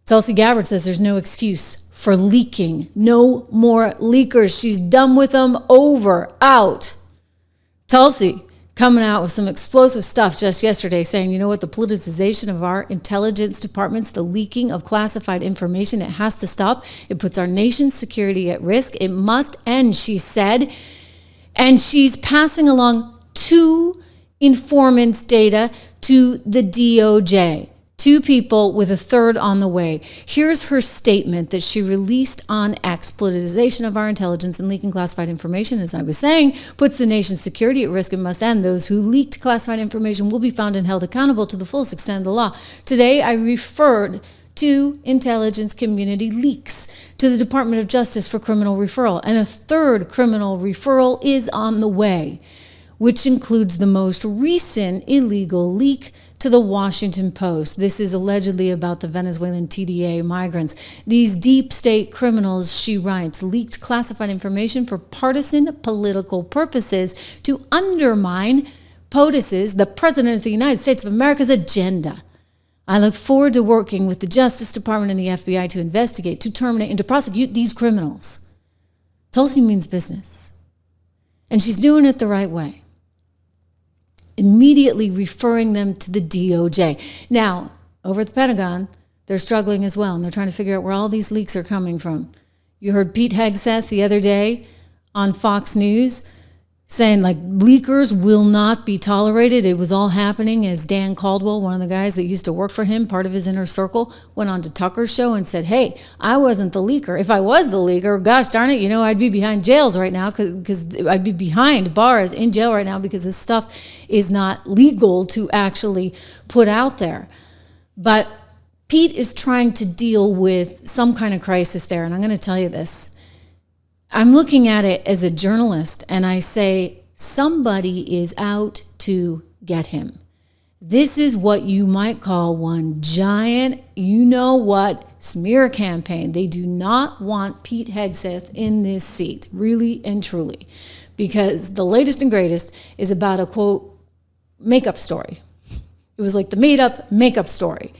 Tulsi Gabbard says there's no excuse for leaking. No more leakers. She's done with them. Over. Out. Tulsi coming out with some explosive stuff just yesterday saying, you know what, the politicization of our intelligence departments, the leaking of classified information, it has to stop. It puts our nation's security at risk. It must end, she said. And she's passing along 2 informants' data to the DOJ. 2 people with a 3rd on the way. Here's her statement that she released on X. Politicization of our intelligence and leaking classified information, as I was saying, puts the nation's security at risk and must end. Those who leaked classified information will be found and held accountable to the fullest extent of the law. Today, I referred to intelligence community leaks to the Department of Justice for criminal referral. And a 3rd criminal referral is on the way, which includes the most recent illegal leak to the Washington Post. This is allegedly about the Venezuelan TDA migrants. These deep state criminals, she writes, leaked classified information for partisan political purposes to undermine POTUS's, the President of the United States of America's, agenda. I look forward to working with the Justice Department and the FBI to investigate, to terminate, and to prosecute these criminals. Tulsi means business. And she's doing it the right way. Immediately referring them to the DOJ. Now, over at the Pentagon, they're struggling as well, and they're trying to figure out where all these leaks are coming from. You heard Pete Hegseth the other day on Fox News saying, like, leakers will not be tolerated. It was all happening as Dan Caldwell, one of the guys that used to work for him, part of his inner circle, went on to Tucker's show and said, hey, I wasn't the leaker. If I was the leaker, gosh darn it, I'd be behind jails right now because I'd be behind bars in jail right now because this stuff is not legal to actually put out there. But Pete is trying to deal with some kind of crisis there, and I'm going to tell you this. I'm looking at it as a journalist, and I say, somebody is out to get him. This is what you might call one giant, smear campaign. They do not want Pete Hegseth in this seat, really and truly, because the latest and greatest is about a, quote, makeup story. It was like the made-up makeup story.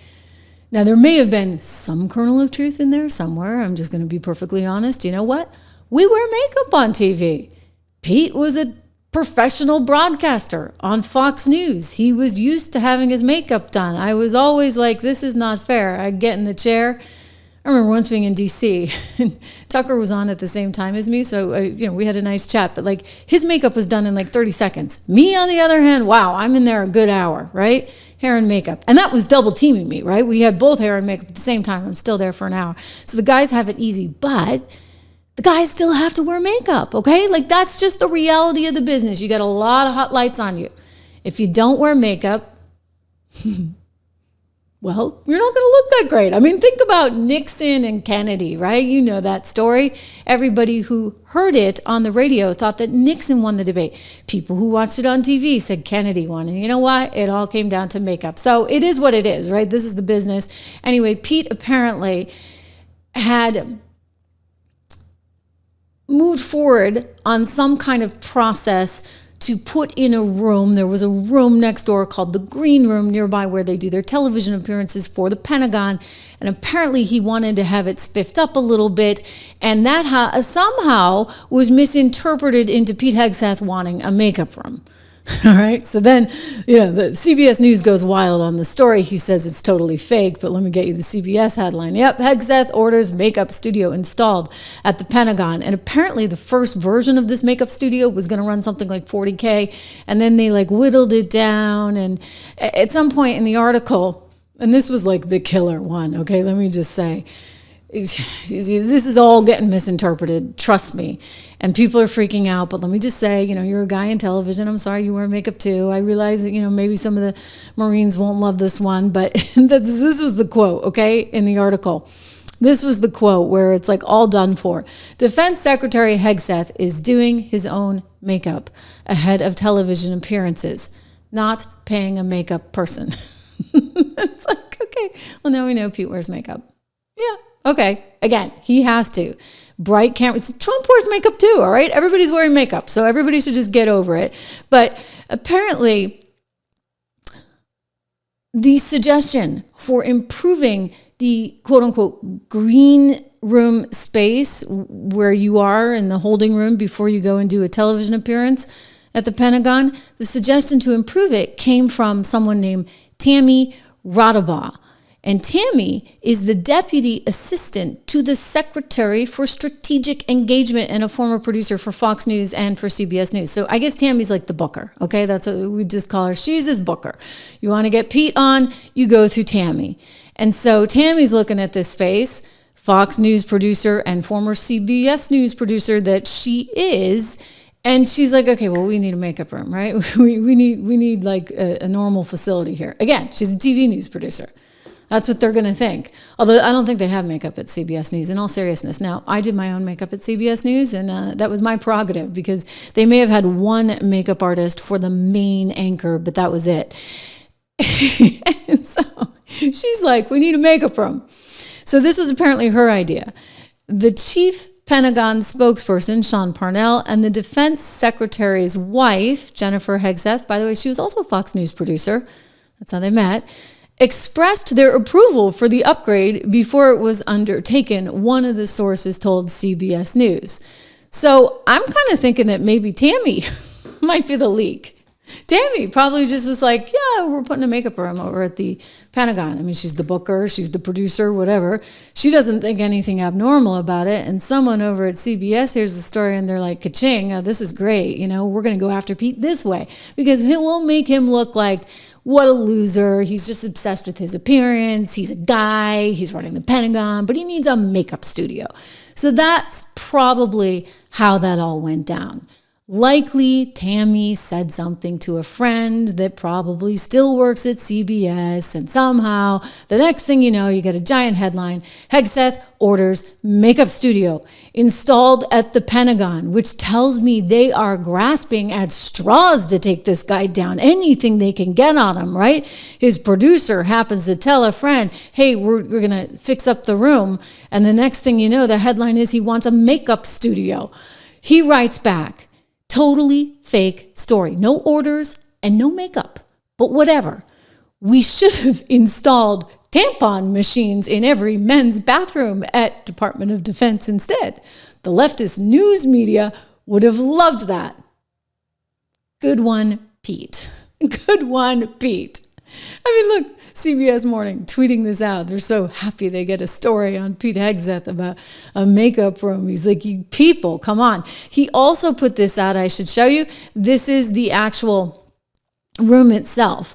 Now, there may have been some kernel of truth in there somewhere. I'm just going to be perfectly honest. You know what? We wear makeup on TV. Pete was a professional broadcaster on Fox News. He was used to having his makeup done. I was always like, this is not fair. I'd get in the chair. I remember once being in D.C. and Tucker was on at the same time as me, so we had a nice chat. But like his makeup was done in like 30 seconds. Me, on the other hand, wow, I'm in there a good hour, right? Hair and makeup. And that was double teaming me, right? We had both hair and makeup at the same time. I'm still there for an hour. So the guys have it easy, but the guys still have to wear makeup, okay? Like that's just the reality of the business. You got a lot of hot lights on you. If you don't wear makeup, well, you're not going to look that great. I mean, think about Nixon and Kennedy, right? You know that story. Everybody who heard it on the radio thought that Nixon won the debate. People who watched it on TV said Kennedy won. And you know what? It all came down to makeup. So it is what it is, right? This is the business. Anyway, Pete apparently had moved forward on some kind of process to put in a room. There was a room next door called the Green Room nearby where they do their television appearances for the Pentagon. And apparently he wanted to have it spiffed up a little bit. And that somehow was misinterpreted into Pete Hegseth wanting a makeup room. All right. So then, the CBS News goes wild on the story. He says it's totally fake, but let me get you the CBS headline. Yep. Hegseth orders makeup studio installed at the Pentagon. And apparently the first version of this makeup studio was going to run something like $40K. And then they whittled it down. And at some point in the article, and this was like the killer one. Okay. Let me just say, this is all getting misinterpreted. Trust me. And people are freaking out. But let me just say, you're a guy in television. I'm sorry you wear makeup too. I realize that, maybe some of the Marines won't love this one. But this was the quote, okay, in the article. This was the quote where it's all done for. Defense Secretary Hegseth is doing his own makeup ahead of television appearances, not paying a makeup person. It's okay, well, now we know Pete wears makeup. Yeah. Okay, again, he has to. Bright cameras. Trump wears makeup too, all right? Everybody's wearing makeup, so everybody should just get over it. But apparently, the suggestion for improving the quote unquote green room space where you are in the holding room before you go and do a television appearance at the Pentagon, the suggestion to improve it came from someone named Tammy Rodabaugh. And Tammy is the deputy assistant to the Secretary for Strategic Engagement and a former producer for Fox News and for CBS News. So I guess Tammy's like the booker, okay? That's what we just call her. She's his booker. You want to get Pete on, you go through Tammy. And so Tammy's looking at this space, Fox News producer and former CBS News producer that she is, and she's like, okay, well, we need a makeup room, right? We need like a normal facility here. Again, she's a TV news producer. That's what they're going to think. Although I don't think they have makeup at CBS News, in all seriousness. Now, I did my own makeup at CBS News, and that was my prerogative because they may have had one makeup artist for the main anchor, but that was it. And so she's like, we need a makeup room. So this was apparently her idea. The chief Pentagon spokesperson, Sean Parnell, and the defense secretary's wife, Jennifer Hegseth, by the way, she was also a Fox News producer. That's how they met, expressed their approval for the upgrade before it was undertaken, one of the sources told CBS News. So I'm kind of thinking that maybe Tammy might be the leak. Tammy probably just was like, yeah, we're putting a makeup room over at the Pentagon. I mean, she's the booker, she's the producer, whatever. She doesn't think anything abnormal about it. And someone over at CBS hears the story and they're like, ka-ching, this is great. You know, we're going to go after Pete this way because it will make him look like, what a loser. He's just obsessed with his appearance. He's a guy. He's running the Pentagon, but he needs a makeup studio. So that's probably how that all went down. Likely, Tammy said something to a friend that probably still works at CBS, and somehow, the next thing you know, you get a giant headline, Hegseth orders makeup studio installed at the Pentagon, which tells me they are grasping at straws to take this guy down, anything they can get on him, right? His producer happens to tell a friend, hey, we're going to fix up the room, and the next thing you know, the headline is he wants a makeup studio. He writes back, totally fake story. No orders and no makeup, but whatever. We should have installed tampon machines in every men's bathroom at Department of Defense instead. The leftist news media would have loved that. Good one, Pete. Good one, Pete. I mean, look, CBS Morning tweeting this out. They're so happy they get a story on Pete Hegseth about a makeup room. He's like, you people, come on. He also put this out. I should show you. This is the actual room itself.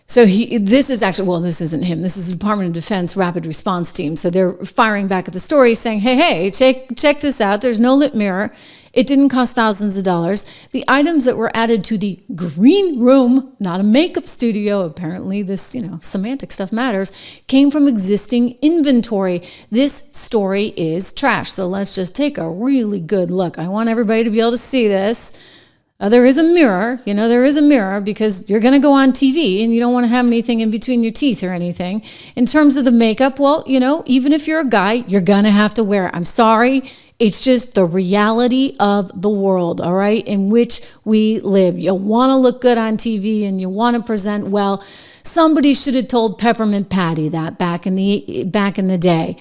So this is actually, well, this isn't him. This is the Department of Defense Rapid Response Team. So they're firing back at the story saying, hey, check this out. There's no lip mirror. It didn't cost thousands of dollars. The items that were added to the green room, not a makeup studio, apparently this, semantic stuff matters, came from existing inventory. This story is trash. So let's just take a really good look. I want everybody to be able to see this. There is a mirror, there is a mirror because you're going to go on TV and you don't want to have anything in between your teeth or anything. In terms of the makeup, well, even if you're a guy, you're going to have to wear it. I'm sorry. It's just the reality of the world, all right, in which we live. You want to look good on TV and you want to present well. Somebody should have told Peppermint Patty that back in the day.